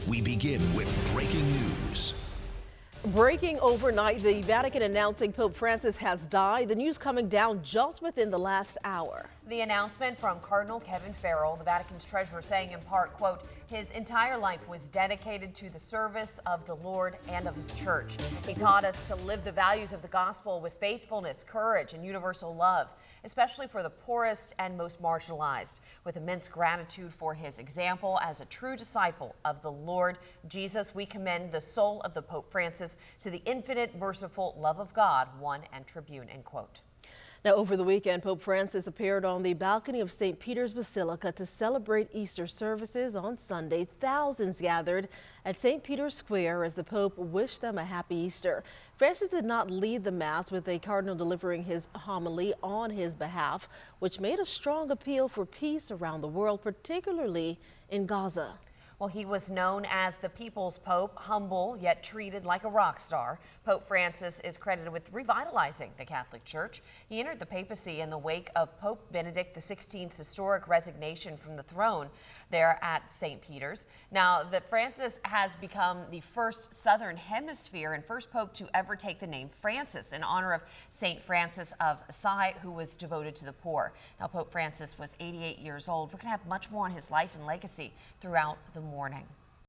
We begin with breaking news. Breaking overnight, the Vatican announcing Pope Francis has died. The news coming down just within the last hour. The announcement from Cardinal Kevin Farrell, the Vatican's treasurer, saying in part, quote, his entire life was dedicated to the service of the Lord and of his church. He taught us to live the values of the gospel with faithfulness, courage, and universal love, especially for the poorest and most marginalized. With immense gratitude for his example as a true disciple of the Lord Jesus, we commend the soul of the Pope Francis to the infinite, merciful love of God, one and tribune, end quote. Now, over the weekend, Pope Francis appeared on the balcony of St. Peter's Basilica to celebrate Easter services. On Sunday, thousands gathered at St. Peter's Square as the Pope wished them a happy Easter. Francis did not lead the Mass, with a cardinal delivering his homily on his behalf, which made a strong appeal for peace around the world, particularly in Gaza. Well, he was known as the People's Pope, humble yet treated like a rock star. Pope Francis is credited with revitalizing the Catholic Church. He entered the papacy in the wake of Pope Benedict XVI's historic resignation from the throne there at St. Peter's. Now, that Francis has become the first Southern Hemisphere and first Pope to ever take the name Francis in honor of St. Francis of Assisi, who was devoted to the poor. Now, Pope Francis was 88 years old. We're going to have much more on his life and legacy throughout the morning.